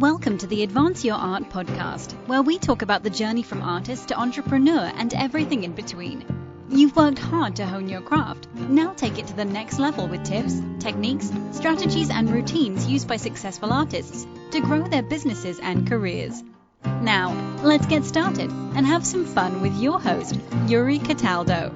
Welcome to the Advance Your Art podcast, where we talk about the journey from artist to entrepreneur and everything in between. You've worked hard to hone your craft. Now take it to the next level with tips, techniques, strategies, and routines used by successful artists to grow their businesses and careers. Now, let's get started and have some fun with your host, Yuri Cataldo.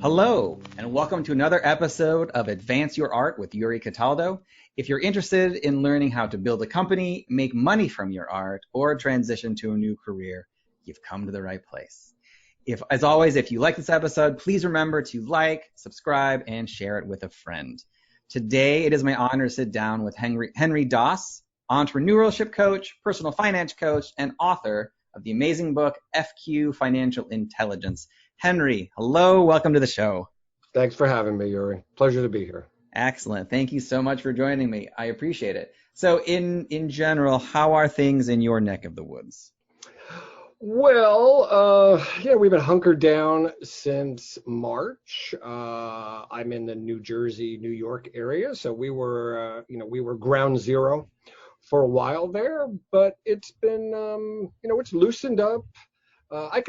Hello, and welcome to another episode of Advance Your Art with Yuri Cataldo. If you're interested in learning how to build a company, make money from your art, or transition to a new career, you've come to the right place. As always, if you like this episode, please remember to like, subscribe, and share it with a friend. Today, it is my honor to sit down with Henry Daas, entrepreneurship coach, personal finance coach, and author of the amazing book, FQ Financial Intelligence. Henry, hello. Welcome to the show. Thanks for having me, Yuri. Pleasure to be here. Excellent. Thank you so much for joining me. I appreciate it. So in general, how are things in your neck of the woods? Well, we've been hunkered down since March. I'm in the New Jersey, New York area. So we were ground zero for a while there, but it's been, it's loosened up. I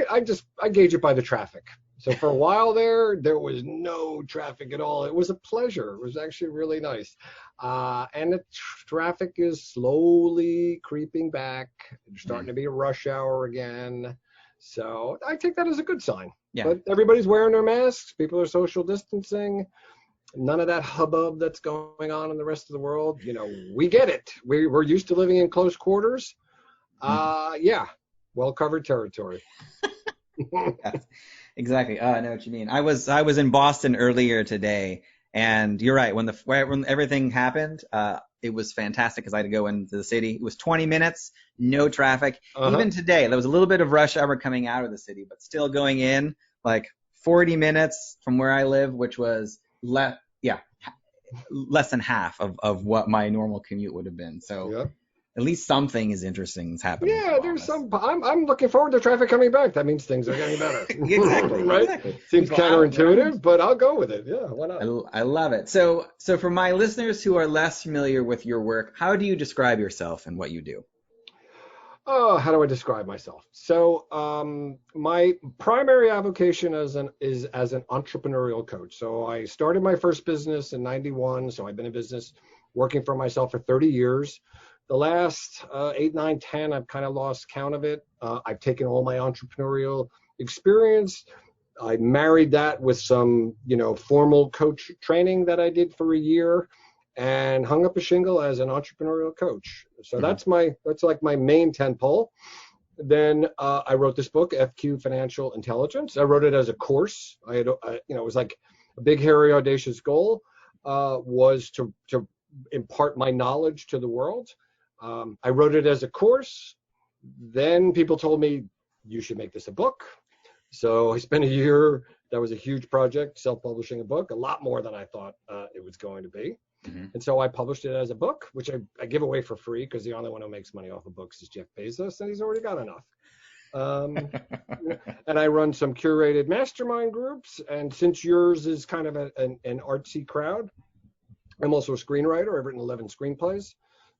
gauge it by the traffic. So for a while there was no traffic at all. It was a pleasure. It was actually really nice. And the traffic is slowly creeping back. There's starting to be a rush hour again. So I take that as a good sign. Yeah. But everybody's wearing their masks. People are social distancing. None of that hubbub that's going on in the rest of the world. We get it. We're used to living in close quarters. Well-covered territory. Yes, exactly. I know what you mean. I was in Boston earlier today, and you're right. When everything happened, it was fantastic because I had to go into the city. It was 20 minutes, no traffic. Even today, there was a little bit of rush hour coming out of the city, but still going in like 40 minutes from where I live, which was less than half of what my normal commute would have been. So. Yep. At least something is interesting that's happening. Yeah, there's some. I'm looking forward to traffic coming back. That means things are getting better. Exactly. Right? Exactly. Seems counterintuitive, but I'll go with it. Yeah, why not? I love it. So for my listeners who are less familiar with your work, how do you describe yourself and what you do? Oh, how do I describe myself? So my primary avocation is as an entrepreneurial coach. So I started my first business in 91. So I've been in business working for myself for 30 years. The last 8, 9, 10, I've kind of lost count of it. I've taken all my entrepreneurial experience. I married that with some, formal coach training that I did for a year and hung up a shingle as an entrepreneurial coach. So that's like my main tentpole. Then I wrote this book, FQ Financial Intelligence. I wrote it as a course. It was like a big, hairy, audacious goal was to impart my knowledge to the world. I wrote it as a course. Then people told me, you should make this a book. So I spent a year. That was a huge project, self-publishing a book, a lot more than I thought it was going to be. Mm-hmm. And so I published it as a book, which I give away for free because the only one who makes money off of books is Jeff Bezos, and he's already got enough. And I run some curated mastermind groups. And since yours is kind of an artsy crowd, I'm also a screenwriter. I've written 11 screenplays.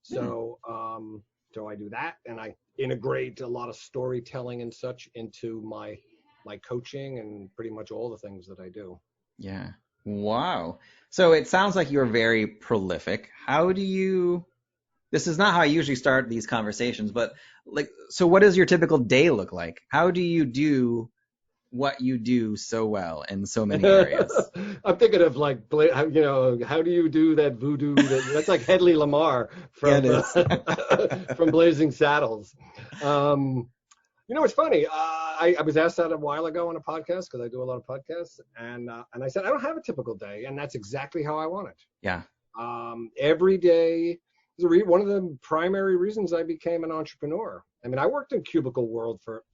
So I do that, and I integrate a lot of storytelling and such into my coaching and pretty much all the things that I do. Yeah. Wow. So it sounds like you're very prolific. This is not how I usually start these conversations, but so what does your typical day look like? How do you do what you do so well in so many areas? I'm thinking of how do you do that voodoo? That's like Hedley Lamar from from Blazing Saddles. It's funny. I was asked that a while ago on a podcast because I do a lot of podcasts, and I said I don't have a typical day, and that's exactly how I want it. Yeah. Every day is one of the primary reasons I became an entrepreneur. I mean, I worked in cubicle world for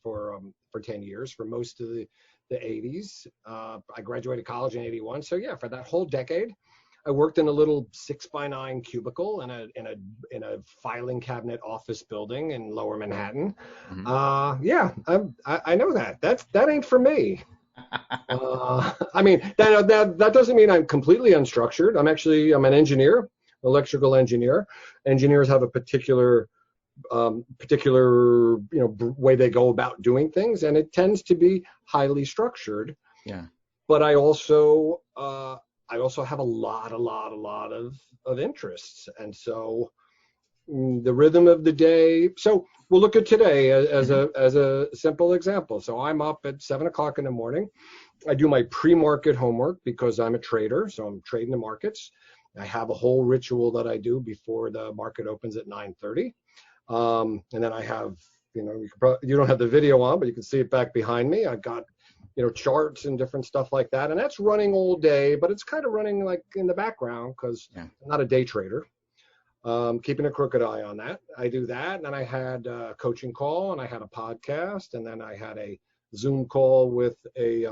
10 years, for most of the 80s. I graduated college in 81. So yeah, for that whole decade, I worked in a little 6x9 cubicle in a filing cabinet office building in Lower Manhattan. Yeah, I know that. That ain't for me. I mean, that doesn't mean I'm completely unstructured. I'm an engineer, electrical engineer. Engineers have a particular way they go about doing things, and it tends to be highly structured. Yeah. But I also have a lot of interests, and so the rhythm of the day. So we'll look at today as a simple example. So I'm up at 7:00 in the morning. I do my pre-market homework because I'm a trader, so I'm trading the markets. I have a whole ritual that I do before the market opens at 9:30. And then I have, you don't have the video on, but you can see it back behind me. I've got, charts and different stuff like that. And that's running all day, but it's kind of running like in the background because I'm not a day trader. Keeping a crooked eye on that. I do that. And then I had a coaching call, and I had a podcast, and then I had a Zoom call with a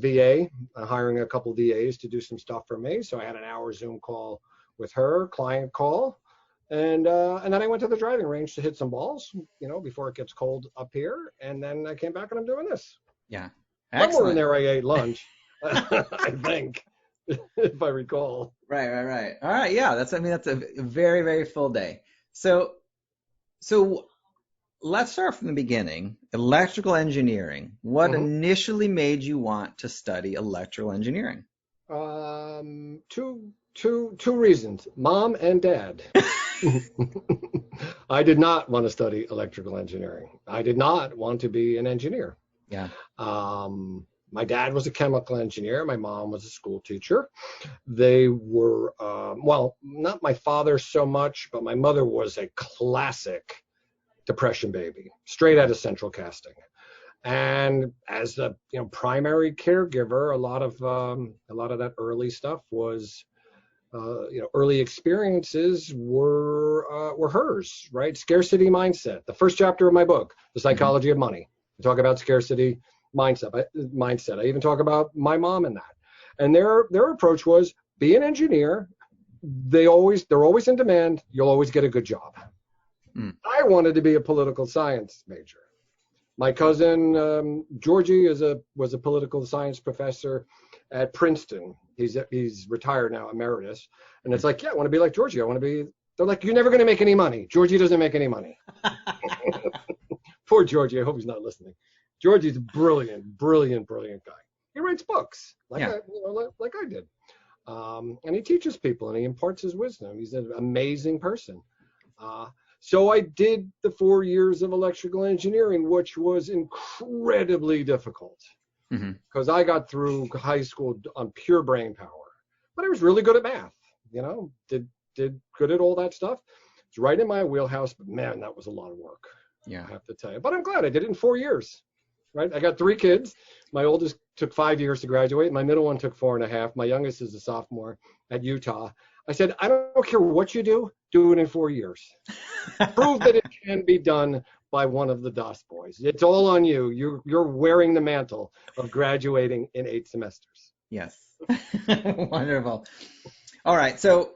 VA, hiring a couple of VAs to do some stuff for me. So I had an hour Zoom call with her, client call. And then I went to the driving range to hit some balls, before it gets cold up here. And then I came back and I'm doing this. Yeah. Excellent. Somewhere in there I ate lunch, I think, if I recall. Right. All right. Yeah. That's a very, very full day. So let's start from the beginning. Electrical engineering. What initially made you want to study electrical engineering? Two reasons, Mom and Dad. I did not want to study electrical engineering. I did not want to be an engineer. Yeah. My dad was a chemical engineer. My mom was a school teacher. They were, not my father so much, but my mother was a classic Depression baby, straight out of central casting. And as the primary caregiver, a lot of that early stuff was, early experiences were hers, right? Scarcity mindset. The first chapter of my book, The Psychology of Money. I talk about scarcity mindset. I even talk about my mom in that. And their approach was, be an engineer. They're always in demand. You'll always get a good job. I wanted to be a political science major. My cousin Georgie was a political science professor at Princeton. He's retired now, emeritus. And it's like, yeah, I want to be like Georgie. They're like, you're never going to make any money. Georgie doesn't make any money. Poor Georgie. I hope he's not listening. Georgie's a brilliant guy. He writes books like I did. And he teaches people and he imparts his wisdom. He's an amazing person. So I did the 4 years of electrical engineering, which was incredibly difficult because I got through high school on pure brain power, but I was really good at math, did good at all that stuff. It's right in my wheelhouse, but man, that was a lot of work. Yeah, I have to tell you, but I'm glad I did it in 4 years, right? I got 3 kids. My oldest took 5 years to graduate. My middle one took 4.5. My youngest is a sophomore at Utah. I said, I don't care what you do it in 4 years. Prove that it can be done by one of the Daas boys. It's all on you. You're wearing the mantle of graduating in 8 semesters. Yes. Wonderful. All right. So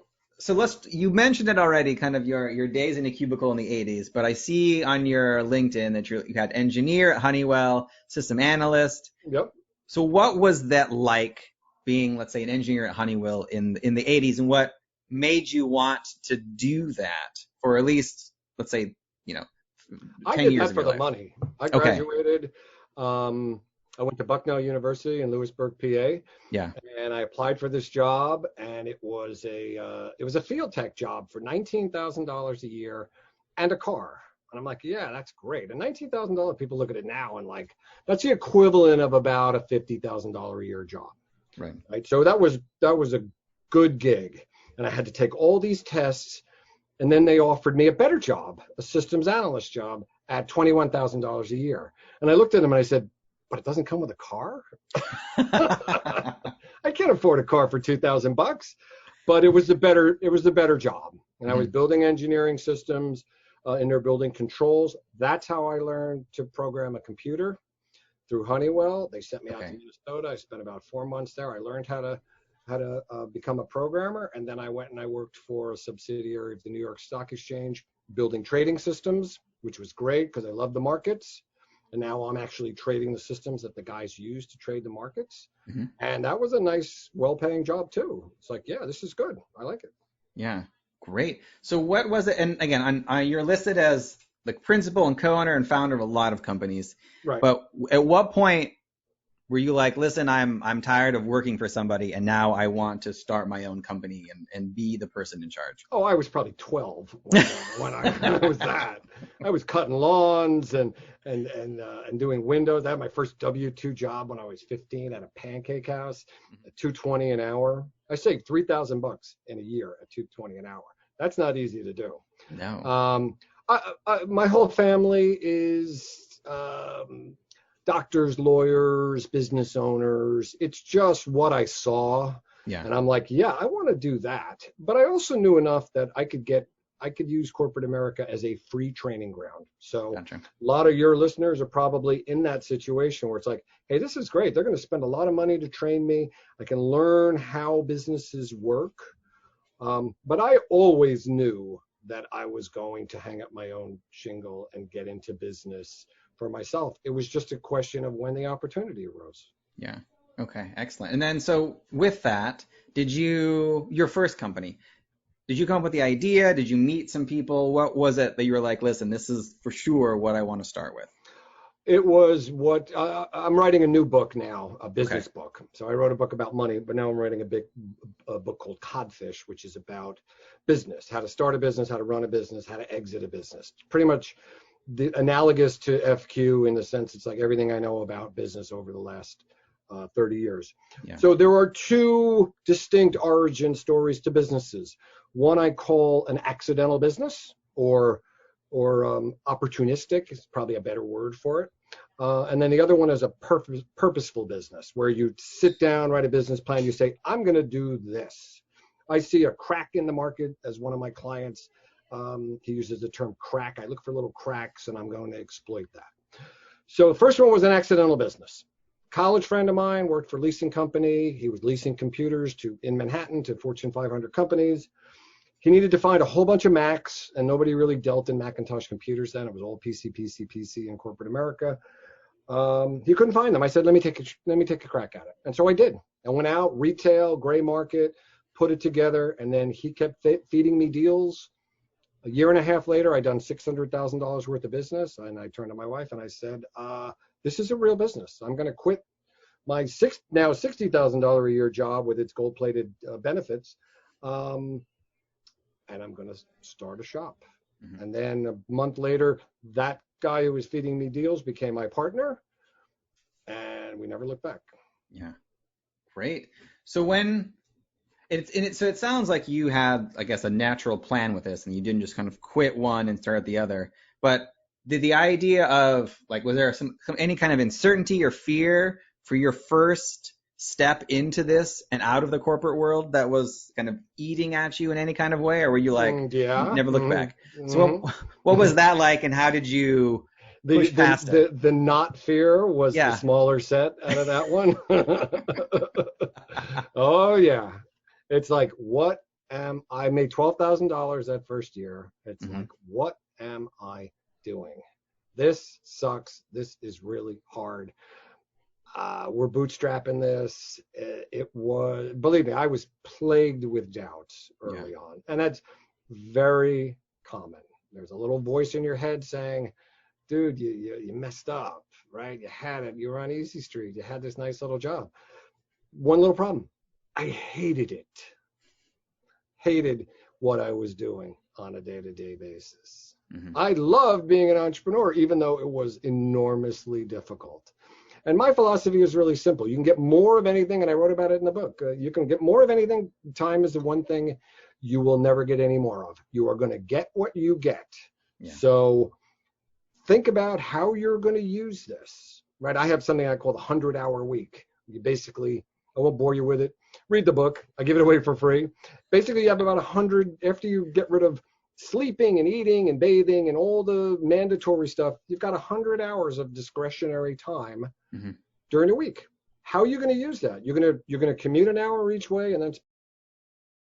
you mentioned it already, kind of your days in a cubicle in the 80s, but I see on your LinkedIn that you had engineer at Honeywell, system analyst. Yep. So what was that like being, let's say, an engineer at Honeywell in the 80s, and what made you want to do that for at least, let's say, 10 I did years that for the money. I graduated. I went to Bucknell University in Lewisburg, PA. Yeah. And I applied for this job, and it was a field tech job for $19,000 a year and a car. And I'm like, yeah, that's great. And $19,000, people look at it now and like, that's the equivalent of about a $50,000 a year job. Right. So that was a good gig. And I had to take all these tests, and then they offered me a better job, a systems analyst job at $21,000 a year. And I looked at them and I said, but it doesn't come with a car? I can't afford a car for $2,000, but it was the better job. And I was building engineering systems, and they're building controls. That's how I learned to program a computer, through Honeywell. They sent me out to Minnesota. I spent about 4 months there. I learned how to how to become a programmer. And then I went and I worked for a subsidiary of the New York Stock Exchange, building trading systems, which was great because I love the markets. And now I'm actually trading the systems that the guys use to trade the markets. Mm-hmm. And that was a nice, well-paying job too. It's like, yeah, this is good. I like it. Yeah, great. So what was it? And again, you're listed as the principal and co-owner and founder of a lot of companies. Right. But at what point were you like, listen, I'm tired of working for somebody and now I want to start my own company and be the person in charge? Oh, I was probably 12 when I was that. I was cutting lawns and doing windows. I had my first W-2 job when I was 15 at a pancake house at $220 an hour. I saved $3,000 in a year at $220 an hour. That's not easy to do. No. My whole family is doctors, lawyers, business owners. It's just what I saw. Yeah. And I'm like, yeah, I want to do that. But I also knew enough that I could use corporate America as a free training ground. So Gotcha. A lot of your listeners are probably in that situation where it's like, hey, this is great. They're going to spend a lot of money to train me. I can learn how businesses work. But I always knew that I was going to hang up my own shingle and get into business for myself. It was just a question of when the opportunity arose. Yeah. Okay. Excellent. And then, so with that, your first company, did you come up with the idea? Did you meet some people? What was it that you were like, listen, this is for sure what I want to start with? It was I'm writing a new book now, a business book. So I wrote a book about money, but now I'm writing a book called Codfish, which is about business, how to start a business, how to run a business, how to exit a business. Pretty much analogous to FQ in the sense it's like everything I know about business over the last 30 years. Yeah. So there are two distinct origin stories to businesses. One I call an accidental business, or opportunistic is probably a better word for it. And then the other one is a purposeful business, where you sit down, write a business plan, you say, I'm going to do this. I see a crack in the market as one of my clients. He uses the term crack. I look for little cracks and I'm going to exploit that. So the first one was an accidental business. College friend of mine worked for a leasing company. He was leasing computers in Manhattan to Fortune 500 companies. He needed to find a whole bunch of Macs, and nobody really dealt in Macintosh computers then. It was all PC in corporate America. He couldn't find them. I said, let me take a crack at it. And so I did. I went out, retail, gray market, put it together, and then he kept feeding me deals. A year and a half later, I'd done $600,000 worth of business, and I turned to my wife and I said, this is a real business. I'm going to quit my now $60,000 a year job with its gold-plated benefits, and I'm going to start a shop. Mm-hmm. And then a month later, that guy who was feeding me deals became my partner, and we never looked back. Yeah, great. So so it sounds like you had, I guess, a natural plan with this, and you didn't just kind of quit one and start the other. But did the idea of, like, was there any kind of uncertainty or fear for your first step into this and out of the corporate world that was kind of eating at you in any kind of way, or were you like, never look back? So what was that like, and how did you push past it? The not fear was the smaller set out of that one. Oh yeah, it's like, I made $12,000 that first year. It's like, what am I doing? This sucks. This is really hard. We're bootstrapping this. Believe me, I was plagued with doubts early on. And that's very common. There's a little voice in your head saying, dude, you messed up, right? You had it. You were on Easy Street. You had this nice little job. One little problem. I hated it. Hated what I was doing on a day-to-day basis. Mm-hmm. I loved being an entrepreneur, even though it was enormously difficult. And my philosophy is really simple. You can get more of anything, and I wrote about it in the book. You can get more of anything. Time is the one thing you will never get any more of. You are going to get what you get. Yeah. So think about how you're going to use this, right? I have something I call the 100-hour week. You basically, I won't bore you with it. Read the book. I give it away for free. Basically, you have about 100, after you get rid of sleeping and eating and bathing and all the mandatory stuff, you've got 100 hours of discretionary time during the week. how are you going to use that? You're going to commute an hour each way and then